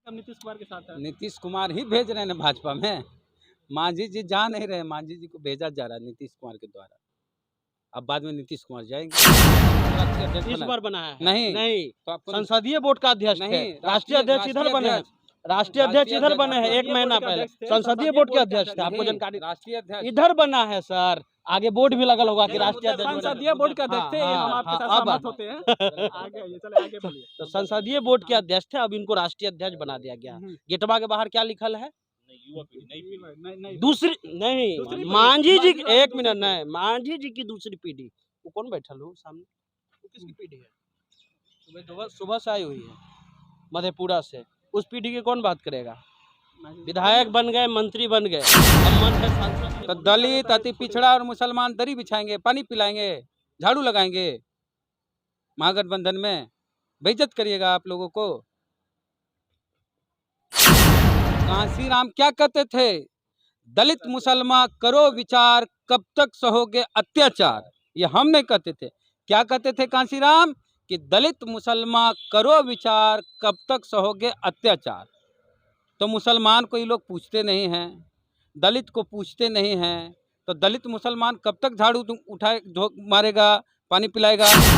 हम नीतीश कुमार के साथ है। नीतीश कुमार ही भेज रहे हैं ना भाजपा में। मांझी जी जा नहीं रहे, मांझी जी को भेजा जा रहा है नीतीश कुमार के द्वारा। अब बाद में नीतीश कुमार जाएंगे। राष्ट्रीय अध्यक्ष इस बना- बार बनाया है नहीं तो आपको संसदीय बोर्ड का अध्यक्ष थे। नहीं, राष्ट्रीय अध्यक्ष इधर बने हैं। राष्ट्रीय अध्यक्ष इधर बने हैं एक महीना पहले। संसदीय बोर्ड के अध्यक्ष थे, आपको जानकारी राष्ट्रीय अध्यक्ष इधर बना है सर। आगे बोर्ड भी लगल होगा कि राष्ट्रीय अध्यक्ष बना है। संसदीय बोर्ड के अध्यक्ष थे, हाँ, हम आपके हाँ, साथ अब सहमत होते हैं। आगे आइए, चले आगे बोलिए। तो संसदीय बोर्ड के अध्यक्ष थे, अब इनको राष्ट्रीय अध्यक्ष बना दिया गया। गेटवा के बाहर क्या लिखल है? दूसरी नहीं, मांझी जी एक मिनट नहीं, मांझी जी की दूसरी पीढ़ी। वो कौन बैठल हो सामने? वो किसकी पीढ़ी है? सुबह से आई हुई है मधेपुरा से। उस पीढ़ी की कौन बात करेगा? विधायक बन गए, मंत्री बन गए, अब मन है सांसद। तो दलित, अति पिछड़ा और मुसलमान दरी बिछाएंगे, पानी पिलाएंगे, झाड़ू लगाएंगे। महागठबंधन में बेइज्जत करिएगा आप लोगों को। कांसीराम क्या कहते थे? दलित मुसलमान करो विचार, कब तक सहोगे अत्याचार। ये हम नहीं कहते थे। क्या कहते थे कांसीराम? कि दलित मुसलमान करो विचार, कब तक सहोगे अत्याचार। तो मुसलमान को ये लोग पूछते नहीं हैं, दलित को पूछते नहीं हैं, तो दलित मुसलमान कब तक झाड़ू उठाए मारेगा, पानी पिलाएगा, इस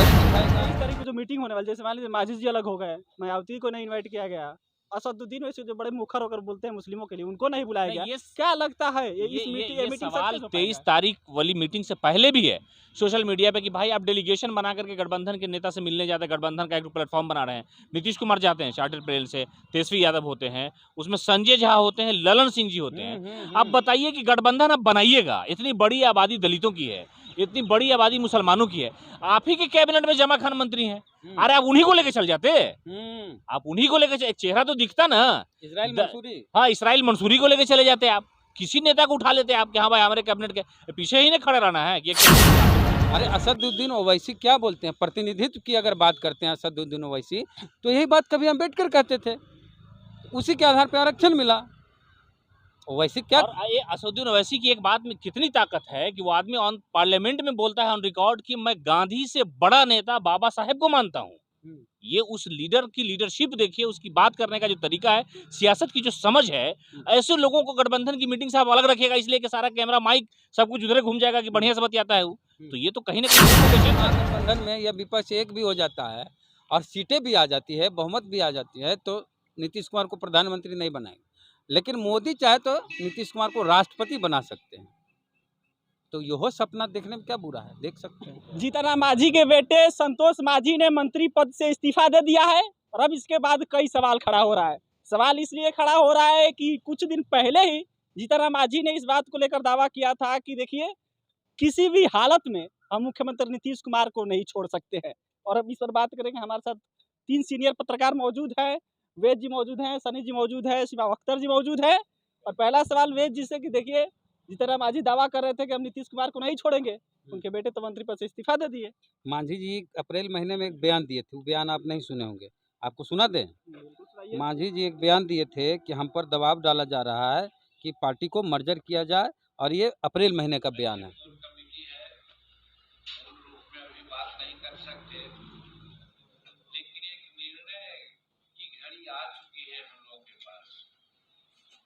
तरह की जो मीटिंग होने वाली, जैसे मान लीजिए माजिद जी अलग हो गए, मायावती को नहीं इनवाइट किया गया, असदुद्दीन वैसे जो बड़े मुखर होकर बोलते हैं मुस्लिमों के लिए, उनको नहीं बुलाया गया। ये क्या लगता है ये सवाल 23 तारीख वाली मीटिंग से पहले भी है सोशल मीडिया पे कि भाई आप डेलीगेशन बना करके गठबंधन के नेता से मिलने जाते हैं, गठबंधन का एक प्लेटफॉर्म बना रहे हैं। नीतीश कुमार जाते हैं चार्टर्ड प्लेन से, तेजस्वी यादव होते हैं, उसमें संजय झा होते हैं, ललन सिंह जी होते हैं। अब बताइए कि गठबंधन अब बनाइएगा, इतनी बड़ी आबादी दलितों की है, इतनी बड़ी आबादी मुसलमानों की है, आप ही के कैबिनेट में जमा खान मंत्री हैं। अरे आप उन्हीं को लेके चल जाते, आप उन्हीं को लेके, चेहरा तो दिखता ना। इस्राइल मंसूरी, हाँ, इस्राइल मंसूरी को लेके चले जाते आप, किसी नेता को उठा लेते आप कि हाँ भाई हमारे कैबिनेट के पीछे ही नहीं खड़े रहना है कि अरे असदुद्दीन ओवैसी क्या बोलते हैं? प्रतिनिधित्व की अगर बात करते हैं असदुद्दीन ओवैसी, तो यही बात कभी अम्बेडकर कहते थे, उसी के आधार पर आरक्षण मिला। ओवैसी क्या, और ये असदुद्दीन ओवैसी की एक बात में कितनी ताकत है कि वो आदमी ऑन पार्लियामेंट में बोलता है ऑन रिकॉर्ड कि मैं गांधी से बड़ा नेता बाबा साहेब को मानता हूँ। ये उस लीडर की लीडरशिप देखिए, उसकी बात करने का जो तरीका है, सियासत की जो समझ है। ऐसे लोगों को गठबंधन की मीटिंग से आप अलग रखिएगा, इसलिए कि सारा कैमरा माइक सब कुछ उधर घूम जाएगा कि बढ़िया से बतियाता है वो। तो ये तो कहीं ना कहीं गठबंधन में या विपक्ष एक भी हो जाता है और सीटें भी आ जाती है, बहुमत भी आ जाती है, तो नीतीश कुमार को प्रधानमंत्री नहीं बनाएंगे। लेकिन मोदी चाहे तो नीतीश कुमार को राष्ट्रपति बना सकते हैं। तो यह सपना देखने में क्या बुरा है, देख सकते हैं। जीतनराम मांझी के बेटे संतोष मांझी ने मंत्री पद से इस्तीफा दे दिया है और अब इसके बाद कई सवाल खड़ा हो रहा है। सवाल इसलिए खड़ा हो रहा है कि कुछ दिन पहले ही जीतनराम मांझी ने इस बात को लेकर दावा किया था कि देखिए किसी भी हालत में हम मुख्यमंत्री नीतीश कुमार को नहीं छोड़ सकते हैं। और अब इस पर बात करेंगे, हमारे साथ 3 सीनियर पत्रकार मौजूद हैं। वेद जी मौजूद हैं, सनी जी मौजूद है, शिवा अख्तर जी मौजूद है। और पहला सवाल वेद जी से कि देखिए जीतनराम मांझी दावा कर रहे थे कि हम नीतीश कुमार को नहीं छोड़ेंगे, उनके बेटे तो मंत्री पद से इस्तीफा दे दिए। मांझी जी अप्रैल महीने में एक बयान दिए थे, वो बयान आप नहीं सुने होंगे, आपको सुना दें। मांझी जी एक बयान दिए थे कि हम पर दबाव डाला जा रहा है कि पार्टी को मर्जर किया जाए, और ये अप्रैल महीने का बयान है।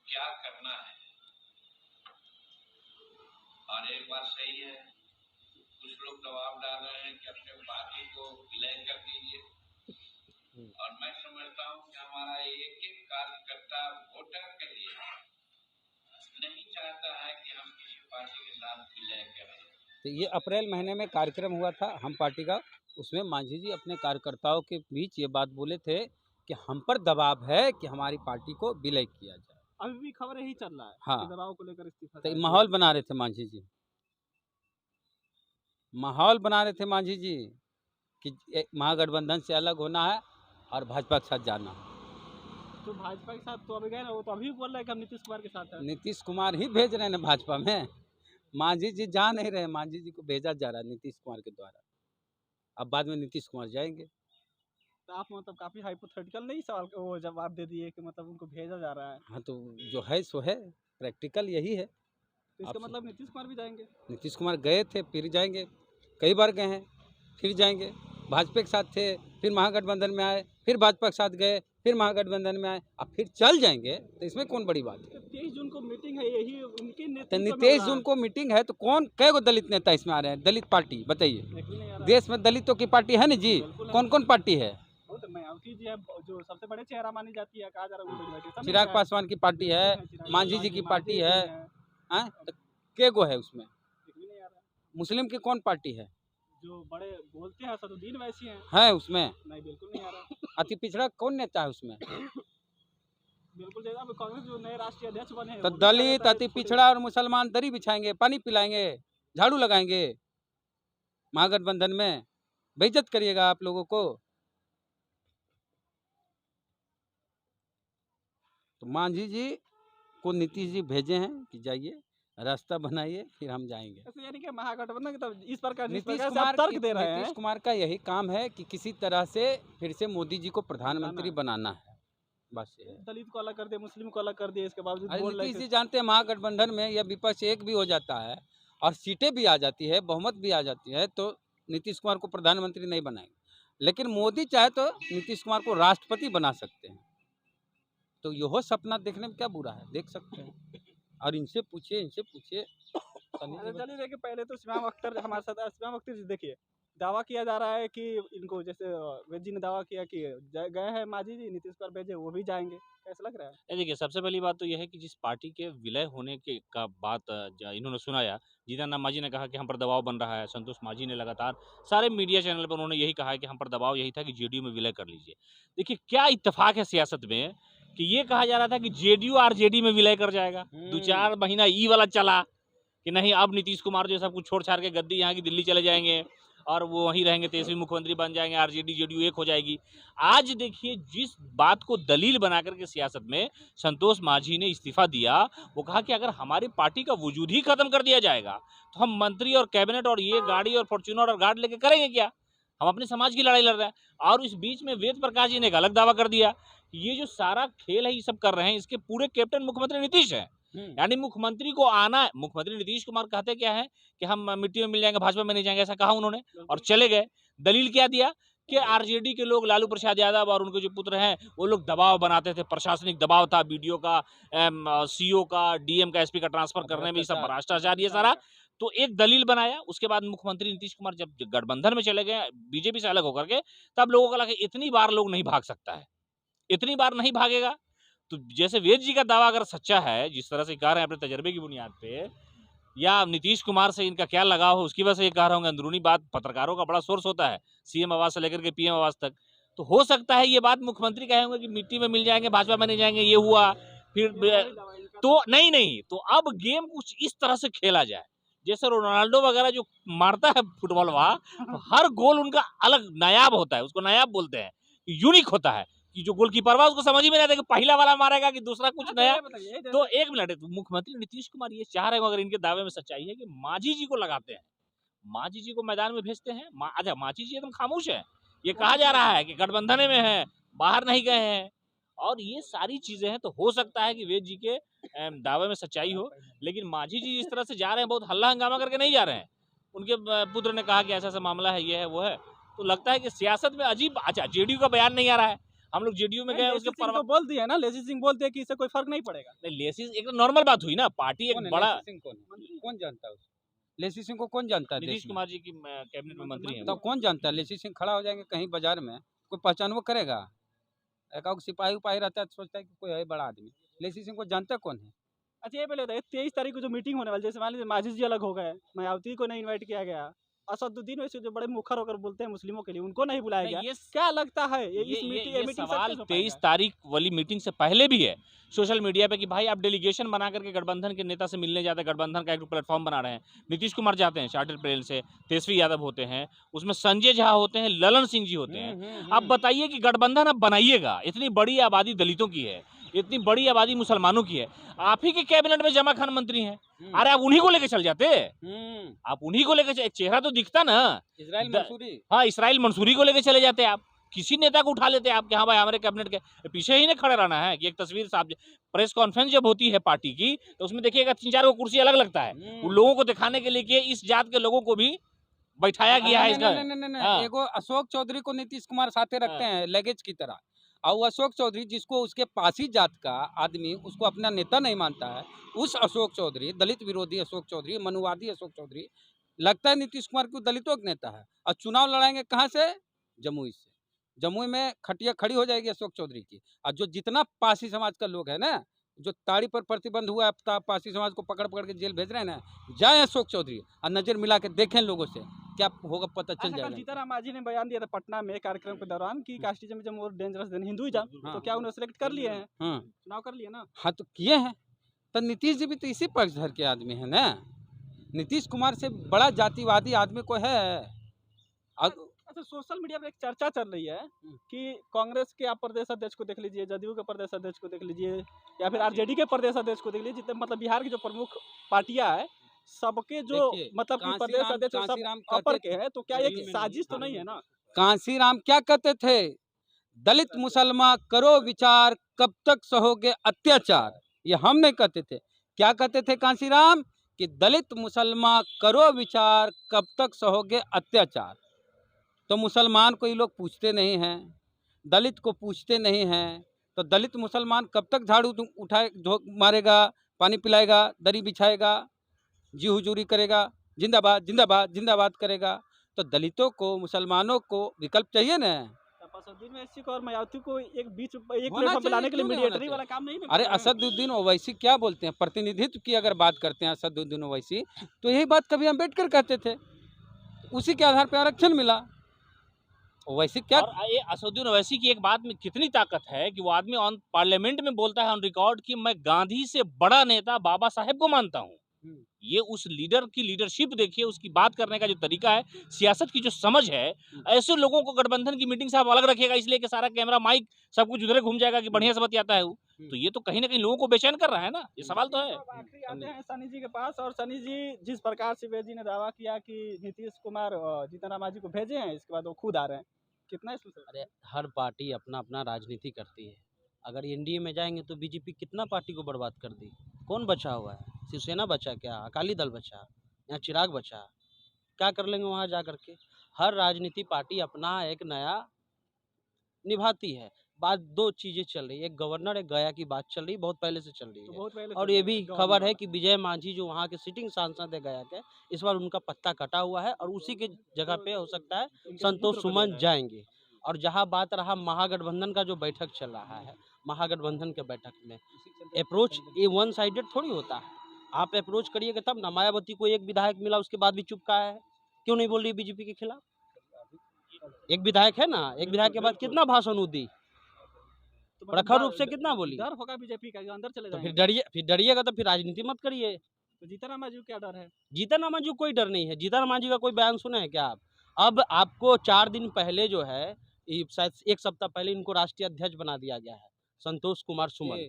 क्या करना है, और एक बात सही है, कुछ लोग दबाव डाल रहे हैं कि अपने पार्टी को विलय कर दीजिए, और मैं समझता हूं कि हमारा एक एक कार्यकर्ता वोटर के लिए नहीं चाहता है कि हम किसी पार्टी के साथ विलय करें। तो ये अप्रैल महीने में कार्यक्रम हुआ था हम पार्टी का, उसमें मांझी जी अपने कार्यकर्ताओं के बीच ये बात बोले थे कि हम पर दबाव है कि हमारी पार्टी को विलय किया जाए। अभी भी खबर यही चल रहा है। हाँ, दबाव को लेकर इस्तीफा। तो माहौल बना रहे थे मांझी जी, माहौल बना रहे थे मांझी जी कि महागठबंधन से अलग होना है और भाजपा के साथ जाना है। तो भाजपा के साथ तो अभी गए ना, वो तो अभी बोल रहे हैं कि हम नीतीश कुमार के साथ हैं। नीतीश कुमार ही भेज रहे हैं ना भाजपा में। मांझी जी जा नहीं रहे, मांझी जी को भेजा जा रहा है नीतीश कुमार के द्वारा। अब बाद में नीतीश कुमार जाएंगे। तो आप मतलब काफी हाइपोथेटिकल नहीं सवाल का वो जवाब दे दिए कि मतलब उनको भेजा जा रहा है। हाँ, तो जो है सो है, प्रैक्टिकल यही है। तो इसका मतलब नीतीश कुमार भी जाएंगे। नीतीश कुमार गए थे, फिर जाएंगे, कई बार गए हैं, फिर जाएंगे। भाजपा के साथ थे, फिर महागठबंधन में आए, फिर भाजपा के साथ गए, फिर महागठबंधन में आए, अब फिर चल जाएंगे तो इसमें कौन बड़ी बात है। 23 जून को मीटिंग है, यही उनके तो नेतृत्व में 23 हो जून रहा को मीटिंग है तो कौन कै गो दलित नेता इसमें आ रहे हैं, दलित पार्टी बताइए। है। देखने नहीं आ रहा है। देश में दलितों की पार्टी है ना जी, बिल्कुल कौन कौन पार्टी है। वो तो मायावती जी है, जो सबसे बड़े चेहरा मानी जाती है, कहा जा रहा है वो बैठे, सब चिराग है। पासवान की पार्टी है, चिराग मांझी जी की पार्टी है, हैं? तो कै गो है उसमें। देखने नहीं आ रहा है। मुस्लिम की कौन पार्टी है जो बड़े बोलते हैं सदुद्दीन वैसी हैं, है उसमें। नहीं बिल्कुल नहीं आ रहा। अति पिछड़ा कौन नेता है उसमें। बिल्कुल जैसा अभी कांग्रेस जो नए राष्ट्रीय अध्यक्ष बने हैं, तो वो भी कहा दलित जाता है अति छोटे- पिछड़ा और मुसलमान दरी बिछाएंगे, पानी पिलाएंगे, झाड़ू लगाएंगे महागठबंधन में, बेइज्जत करिएगा आप लोगों को। तो मांझी जी को नीतीश जी भेजे हैं कि जाइए रास्ता बनाइए फिर हम जाएंगे। ऐसे यानी कि महागठबंधन तो इस प्रकार नीतीश से कुमार आप तर्क दे रहे नीतीश हैं। कुमार का यही काम है कि किसी तरह से फिर से मोदी जी को प्रधानमंत्री बनाना है, बस ये है। दलित को अलग कर दिया, मुस्लिम को अलग कर दिया, इसके बावजूद अरे बोल रहे नीतीश थे जी जानते हैं महागठबंधन में यह विपक्ष एक भी हो जाता है और सीटें भी आ जाती है, बहुमत भी आ जाती है, तो नीतीश कुमार को प्रधानमंत्री नहीं बनाएंगे, लेकिन मोदी चाहे तो नीतीश कुमार को राष्ट्रपति बना सकते हैं। तो यह सपना देखने में क्या बुरा है, देख सकते हैं। और इनसे पूछिए सनी जी अच्छा, चलिए देखिए, पहले तो इस्माम अख्तर हमारे साथ, इस्माम अख्तर जी देखिए, दावा किया जा रहा है कि इनको, जैसे वेद जी ने दावा किया कि गए हैं मांझी जी, नीतीश कुमार भेजे, वो भी जाएंगे, कैसा लग रहा है। ये देखिए, सबसे पहली बात तो यह है कि जिस पार्टी के विलय होने के का बात इन्होंने सुनाया, जीतन राम मांझी ने कहा कि हम पर दबाव बन रहा है, संतोष मांझी ने लगातार सारे मीडिया चैनल पर उन्होंने यही कहा है कि हम पर दबाव यही था कि जेडीयू में विलय कर लीजिए। देखिए क्या इत्तेफाक है सियासत में कि ये कहा जा रहा था कि जेडीयू आरजेडी में विलय कर जाएगा, 2-4 महीना ई वाला चला कि नहीं अब नीतीश कुमार जो सब कुछ छोड़ छाड़ के गद्दी यहाँ की दिल्ली चले जाएंगे और वो वहीं रहेंगे, 23वीं मुख्यमंत्री बन जाएंगे, आरजेडी जेडीयू एक हो जाएगी। आज देखिए जिस बात को दलील बना करके सियासत में संतोष मांझी ने इस्तीफा दिया, वो कहा कि अगर हमारी पार्टी का वजूद ही खत्म कर दिया जाएगा तो हम मंत्री और कैबिनेट और ये गाड़ी और फॉर्च्यूनर और गार्ड लेके करेंगे क्या, हम अपने समाज की लड़ाई लड़ रहे हैं। और इस बीच में वेद प्रकाश जी ने एक अलग दावा कर दिया कि ये जो सारा खेल है ये सब कर रहे हैं, इसके पूरे कैप्टन मुख्यमंत्री नीतीश है। यानी मुख्यमंत्री को आना, मुख्यमंत्री नीतीश कुमार कहते क्या है कि हम मिट्टी में मिल जाएंगे, भाजपा में नहीं जाएंगे, ऐसा कहा उन्होंने और चले गए। दलील क्या दिया कि आरजेडी के लोग, लालू प्रसाद यादव और उनके जो पुत्र हैं, वो लोग दबाव बनाते थे, प्रशासनिक दबाव था, बीडीओ का, सीओ का, डीएम का, एसपी का ट्रांसफर करने में, ये सब भ्रष्टाचार, ये सारा। तो एक दलील बनाया। उसके बाद मुख्यमंत्री नीतीश कुमार जब गठबंधन में चले गए बीजेपी से अलग होकर के, तब लोगों को लगा इतनी बार लोग नहीं भाग सकता है, इतनी बार नहीं भागेगा। तो जैसे वेद जी का दावा अगर सच्चा है, जिस तरह से कह रहे हैं अपने तजर्बे की बुनियाद पे, या नीतीश कुमार से इनका क्या लगाव हो उसकी वजह से ये कह रहे होंगे, अंदरूनी बात पत्रकारों का बड़ा सोर्स होता है, सीएम आवास से लेकर के पीएम आवास तक, तो हो सकता है ये बात मुख्यमंत्री कहे होंगे कि मिट्टी में मिल जाएंगे, भाजपा में नहीं जाएंगे, ये हुआ फिर तो नहीं। तो अब गेम कुछ इस तरह से खेला जाए जैसे रोनाल्डो वगैरह जो मारता है फुटबॉल, वहां हर गोल उनका अलग नायाब होता है, उसको नायाब बोलते हैं, यूनिक होता है कि जो गोलकीपर हुआ उसको समझ ही में नहीं आता कि पहला वाला मारेगा कि दूसरा कुछ नया। तो एक मिनट, मुख्यमंत्री नीतीश कुमार ये चाह रहे हैं, अगर इनके दावे में सच्चाई है, कि मांझी जी को लगाते हैं, मांझी जी को मैदान में भेजते हैं। अच्छा, मांझी जी एकदम खामोश है, ये कहा जा रहा है कि गठबंधन में है, बाहर नहीं गए हैं, और ये सारी चीजें हैं। तो हो सकता है कि वेद जी के दावे में सच्चाई हो, लेकिन मांझी जी जिस तरह से जा रहे हैं, बहुत हल्ला हंगामा करके नहीं जा रहे हैं। उनके पुत्र ने कहा कि ऐसा ऐसा मामला है, ये है वो है, तो लगता है कि सियासत में अजीब। अच्छा, जेडीयू का बयान नहीं आ रहा है, हम लोग जेडीयू में गए, उसके तो बोल दिया ना, लेसी सिंह बोलते हैं कि इससे कोई फर्क नहीं पड़ेगा। नहीं, लेसी एक नॉर्मल बात हुई ना, पार्टी एक बड़ा, कौन जानता है लेसी सिंह को, कौन जानता है? नीतीश कुमार जी की कैबिनेट में मंत्री हैं तो कौन जानता है? लेसी सिंह खड़ा हो जाएंगे कहीं बाजार में, कोई पहचान वो करेगा? एक सिपाही उपाही रहता है तो सोचता है कि कोई है बड़ा आदमी। लेसी सिंह को जानता कौन है? अच्छा, ये पहले बताइए, 23 तारीख को जो मीटिंग होने वाली, जैसे मान लीजिए मांझी जी अलग हो गए, मायावती को नहीं इन्वाइट किया गया, असदुद्दीन वैसे जो बड़े मुखर होकर बोलते हैं मुस्लिमों के लिए, उनको नहीं बुलाया गया, ये क्या लगता है इस ये मीटिंग सवाल 23 तारीख वाली मीटिंग से पहले भी है सोशल मीडिया पे कि भाई आप डेलीगेशन बना करके गठबंधन के नेता से मिलने जाते हैं, गठबंधन का एक प्लेटफॉर्म बना रहे हैं, नीतीश कुमार जाते हैं चार्टर्ड प्लेन से, तेजस्वी यादव होते हैं, उसमें संजय झा होते हैं, ललन सिंह जी होते हैं। अब बताइए कि गठबंधन अब बनाइएगा, इतनी बड़ी आबादी दलितों की है, इतनी बड़ी आबादी मुसलमानों की है, आप ही के कैबिनेट में जमा खान मंत्री हैं, अरे आप उन्हीं को लेके चल जाते, आप उन्हीं को लेके, चेहरा तो दिखता ना, इस्राइल मंसूरी, हाँ इस्राइल मंसूरी को लेके चले जाते, आप किसी नेता को उठा लेते आप कि हाँ भाई हमारे कैबिनेट के पीछे ही नहीं खड़े रहना है। कि एक तस्वीर साहब, प्रेस कॉन्फ्रेंस जब होती है पार्टी की, तो उसमें देखिएगा 3-4 को कुर्सी अलग लगता है, उन लोगों को दिखाने के लिए कि इस जात के लोगों को भी बैठाया गया है इसका। एगो अशोक चौधरी को नीतीश कुमार साथे रखते हैं लगेज की तरह, और वो अशोक चौधरी जिसको उसके पासी जात का आदमी उसको अपना नेता नहीं मानता है, उस अशोक चौधरी, दलित विरोधी अशोक चौधरी, मनुवादी अशोक चौधरी, लगता है नीतीश कुमार को दलितों का नेता है। और चुनाव लड़ाएंगे कहाँ से? जमुई से। जमुई में खटिया खड़ी हो जाएगी अशोक चौधरी की। और जो जितना पासी समाज का लोग है ना, जो ताड़ी पर प्रतिबंध हुआ है, पासी समाज को पकड़ पकड़ के जेल भेज रहे हैं ना, जाए अशोक चौधरी और नजर मिला के देखें लोगों से, क्या होगा पता चल अच्छा, कल जाएगा। जीतन मांझी ने बयान दिया था पटना में कार्यक्रम के दौरान कि casteism more dangerous than Hinduism, हाँ। तो क्या उन्हें सेलेक्ट कर लिए हैं? हाँ चुनाव कर लिए ना? हाँ, तो किए हैं। तो नीतीश जी भी तो इसी पक्षधर के आदमी है ना। नीतीश कुमार से बड़ा जातिवादी आदमी को है। अच्छा, सोशल मीडिया पर एक चर्चा चल रही है कि कांग्रेस के आप प्रदेश अध्यक्ष को देख लीजिए, जदयू के प्रदेश अध्यक्ष को देख लीजिए, या फिर आरजेडी के प्रदेश अध्यक्ष को देख लीजिए, जितने मतलब बिहार की जो प्रमुख पार्टियां हैं सबके जो देखिए, मतलब कि प्रदेश अध्यक्ष सब कांसीराम अपर कहते के हैं, तो क्या एक साजिश तो नहीं है ना? कांसीराम क्या कहते थे? दलित मुसलमान करो विचार, कब तक सहोगे अत्याचार। ये हम नहीं कहते थे। क्या कहते थे कांसीराम? कि दलित मुसलमान करो विचार, कब तक सहोगे अत्याचार। तो मुसलमान को ये लोग पूछते नहीं हैं, दलित को पूछते नहीं हैं, तो दलित मुसलमान कब तक झाड़ू उठाए मारेगा, पानी पिलाएगा, दरी बिछाएगा, जी हुजूरी करेगा, जिंदाबाद जिंदाबाद जिंदाबाद करेगा। तो दलितों को, मुसलमानों को विकल्प चाहिए ना। असदुद्दीन ओवैसी को और मायावती को एक होना प्लेटफॉर्म पे लाने चाहिए, के लिए क्यों नहीं मीडिएटरी होना वाला काम नहीं अरे असदुद्दीन ओवैसी क्या बोलते हैं? प्रतिनिधित्व की अगर बात करते हैं असदुद्दीन ओवैसी, तो यही बात कभी अम्बेडकर कहते थे, उसी के आधार पर आरक्षण मिला। ओवैसी क्या और ये असदुद्दीन ओवैसी की एक बात में कितनी ताकत है कि वो आदमी ऑन पार्लियामेंट में बोलता है ऑन रिकॉर्ड कि मैं गांधी से बड़ा नेता बाबा साहेब को मानता हूँ। ये उस लीडर की लीडरशिप देखिए, उसकी बात करने का जो तरीका है, सियासत की जो समझ है। ऐसे लोगों को गठबंधन की मीटिंग से आप अलग रखिएगा, इसलिए कि सारा कैमरा माइक सब कुछ उधर घूम जाएगा कि बढ़िया से बतियाता है वो। तो ये तो कहीं ना कहीं लोगों को बेचैन कर रहा है ना, ये सवाल तो है। अब आखिरी आते हैं सनी जी के पास, और सनी जी जिस प्रकार से वेद जी ने दावा किया कि नीतीश कुमार जीतन राम मांझी को भेजे हैं, इसके बाद वो खुद आ रहे हैं, कितना इसमें सर? अरे हर पार्टी अपना अपना राजनीति करती है। अगर एनडीए में जाएंगे तो बीजेपी कितना पार्टी को बर्बाद कर दी। कौन बचा हुआ है? शिवसेना बचा क्या? अकाली दल बचा या चिराग बचा? क्या कर लेंगे वहाँ जा करके? हर राजनीति पार्टी अपना एक नया निभाती है। बात दो चीज़ें चल रही है, एक गवर्नर एक गया की बात चल रही है, बहुत पहले से चल रही तो है। बहुत पहले और चल ये रहा भी है, खबर है कि विजय मांझी जो वहाँ के सिटिंग सांसद है गया के, इस बार उनका पत्ता कटा हुआ है और उसी के जगह पे हो सकता है उनके संतोष पुत्र को सुमन देना है। जाएंगे। और जहाँ बात रहा महागठबंधन का जो बैठक चल रहा है, महागठबंधन के बैठक में अप्रोच ये वन साइडेड थोड़ी होता है। आप अप्रोच करिएगा तब ना। मायावती को एक विधायक मिला, उसके बाद भी चुप कहा है, क्यों नहीं बोल रही बीजेपी के खिलाफ? एक विधायक है ना, एक विधायक के बाद कितना भाषण वो दी, तो प्रखर रूप से कितना बोली। डर होगा बीजेपी का, जो अंदर चले तो जाएंगे। फिर डरिएगा तो फिर राजनीति मत करिए। तो जीतन राम मांझी को क्या डर है? जीतन राम मांझी को कोई डर नहीं है। जीतन राम मांझी का कोई बयान सुने हैं क्या आप? अब आपको 4 दिन पहले जो है, शायद 1 सप्ताह पहले इनको राष्ट्रीय अध्यक्ष बना दिया गया है, संतोष कुमार सुमन।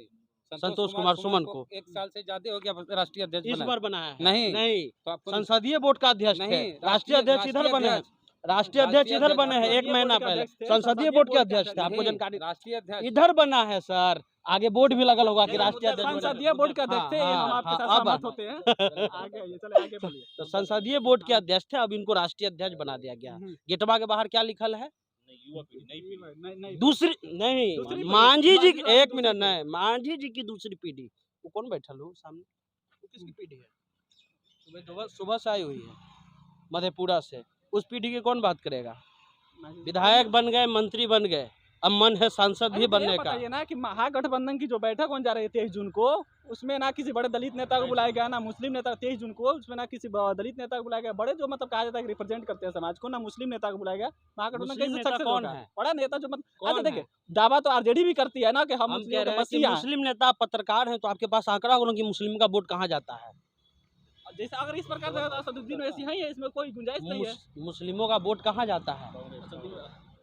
संतोष कुमार सुमन को 1 साल से ज्यादा हो गया राष्ट्रीय अध्यक्ष इस बनाए। बार बनाया है। नहीं, नहीं, तो आपको संसदीय बोर्ड का अध्यक्ष थे। नहीं, राष्ट्रीय अध्यक्ष इधर बने हैं। राष्ट्रीय अध्यक्ष इधर बने हैं 1 महीना पहले। संसदीय बोर्ड के अध्यक्ष थे, आपको जानकारी राष्ट्रीय अध्यक्ष इधर बना है सर। आगे बोर्ड भी लगल होगा कि राष्ट्रीय अध्यक्ष बने। संसदीय बोर्ड का अध्यक्ष थे, ये हम आपके साथ अब सहमत होते हैं। आगे आइए, चले आगे बोलिए। तो संसदीय बोर्ड के अध्यक्ष थे, अब इनको राष्ट्रीय अध्यक्ष बना दिया गया। गेटवा के बाहर क्या लिखल है? युवा पीढ़ी, नई पीढ़ी। नहीं, दूसरी नहीं, मांझी जी, 1 मिनट नहीं, मांझी जी की दूसरी पीढ़ी। वो कौन बैठा लो सामने? वो किसकी पीढ़ी है? सुबह से आई हुई है मधेपुरा से। उस पीढ़ी की कौन बात करेगा? विधायक बन गए, मंत्री बन गए, अब मन है सांसद भी बनने का। बताइए ना कि महागठबंधन की जो बैठक होने जा रही है 23 जून को, उसमें ना किसी बड़े दलित नेता को बुलाया गया, ना मुस्लिम नेता। 23 जून को उसमें ना किसी दलित नेता को बुलाया गया, बड़े जो मतलब कहा जाता है कि रिप्रेजेंट करते हैं समाज को, ना मुस्लिम नेता को बुलाया गया। महागठबंधन मुस्लिम कैसे नेता सक्सेस कौन होगा? है? बड़ा नेता जो मतलब कौन अच्छा देखिए, है? दावा तो आरजेडी भी करती है ना कि हम हम मुस्लिम कह के रहे हैं कि मसीहा हैं। मुस्लिम नेता पत्रकार हैं, तो आपके पास आंकड़ा होगा कि मुस्लिम का वोट कहाँ जाता है। जैसे अगर इस प्रकार से असदुद्दीन ओवैसी है, इसमें कोई गुंजाइश नहीं है। मुस्लिमों का वोट कहाँ जाता है?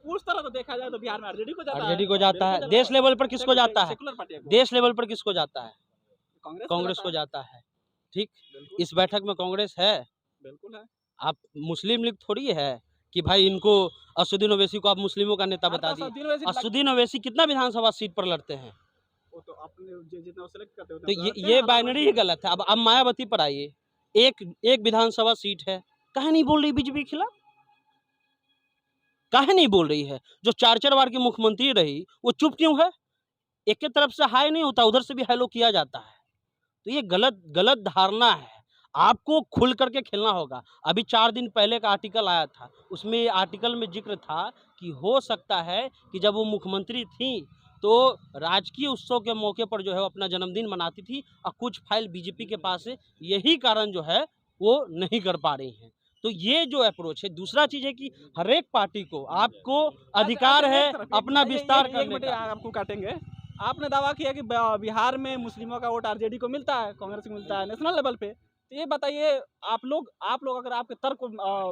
उस तरह तो देखा जाए तो बिहार में आरजेडी को जाता है। आरजेडी को जाता है। देश लेवल पर किसको जाता है? सेकुलर पार्टी को। देश लेवल पर किसको जाता है? कांग्रेस को जाता जाता है। ठीक, इस बैठक में कांग्रेस है। बिल्कुल है। आप मुस्लिम लीग थोड़ी है कि भाई इनको असदुद्दीन ओवैसी को आप मुस्लिमों का नेता बता दिए। असदुद्दीन ओवैसी कितना विधानसभा सीट पर लड़ते हैं? वो तो अपने जितना सेलेक्ट करते हो तो ये बाइनरी ही गलत है। अब मायावती पर आइए, एक विधानसभा सीट है, कहीं नहीं बोल रही बीजेपी के खिलाफ। काहे नहीं बोल रही है? जो 4-4 बार की मुख्यमंत्री रही, वो चुप क्यों है? एक की तरफ से हाय नहीं होता, उधर से भी हेलो किया जाता है। तो ये गलत धारणा है। आपको खुल करके खेलना होगा। अभी 4 दिन पहले का आर्टिकल आया था, उसमें आर्टिकल में ज़िक्र था कि हो सकता है कि जब वो मुख्यमंत्री थीं, तो राजकीय उत्सव के मौके पर जो है वो अपना जन्मदिन मनाती थी और कुछ फाइल बीजेपी के पास है, यही कारण जो है वो नहीं कर पा रही हैं। तो ये जो अप्रोच है, दूसरा चीज़ है कि हर एक पार्टी को आपको अधिकार अच्छा, है एक तरफ, अपना विस्तार एक करने मिनट का। आपको काटेंगे। आपने दावा किया कि बिहार में मुस्लिमों का वोट आरजेडी को मिलता है, कांग्रेस को मिलता है नेशनल लेवल पे। तो ये बताइए, आप लोग अगर आपके तर्क को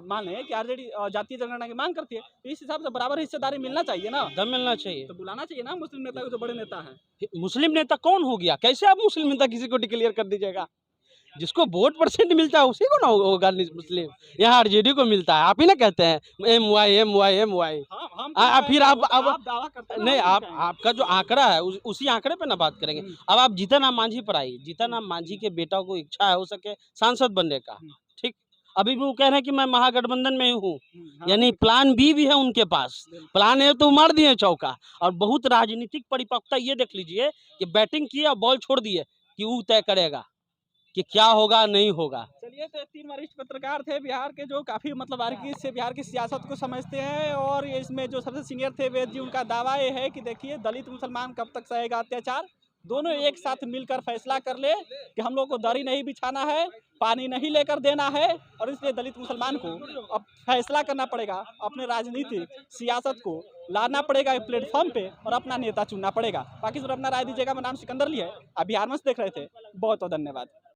माने कि आरजेडी जातीय जनगणना की मांग करती है, तो इस हिसाब से बराबर हिस्सेदारी मिलना चाहिए ना। दम मिलना चाहिए। तो बुलाना चाहिए ना मुस्लिम नेता को, जो बड़े नेता हैं। मुस्लिम नेता कौन हो गया? कैसे आप मुस्लिम नेता किसी को डिक्लेयर कर दीजिएगा? जिसको वोट परसेंट मिलता है उसी को ना होगा मुस्लिम। यहाँ आरजेडी को मिलता है। आप ही ना कहते हैं MY। फिर आप दावा करते हैं ना, नहीं, हम आप क्यों कहेंगे? आपका जो आंकड़ा है उसी आंकड़े पे ना बात करेंगे। अब आप जीतन राम मांझी पर आइए। जीतन राम मांझी के बेटा को इच्छा है हो सके सांसद बनने का, ठीक? अभी भी वो कह रहे हैं कि मैं महागठबंधन में ही हूँ, हाँ, यानी प्लान बी भी है उनके पास। प्लान ए तो मार दिए चौका। और बहुत राजनीतिक परिपक्वता ये देख लीजिए कि बैटिंग किए और बॉल छोड़ दिए कि वो तय करेगा कि क्या होगा नहीं होगा। चलिए, तो 3 वरिष्ठ पत्रकार थे बिहार के, जो काफ़ी मतलब बारीकी से बिहार की सियासत को समझते हैं। और ये इसमें जो सबसे सीनियर थे वेद जी, उनका दावा ये है कि देखिए, दलित मुसलमान कब तक सहेगा अत्याचार। दोनों एक साथ मिलकर फैसला कर ले कि हम लोग को दरी नहीं बिछाना है, पानी नहीं लेकर देना है। और इसलिए दलित मुसलमान को अब फैसला करना पड़ेगा, अपने राजनीतिक सियासत को लाना पड़ेगा एक प्लेटफॉर्म पे और अपना नेता चुनना पड़ेगा। बाकी सर अपना राय दीजिएगा। मेरा नाम सिकंदर अली है, आप बिहार में देख रहे थे। बहुत बहुत धन्यवाद।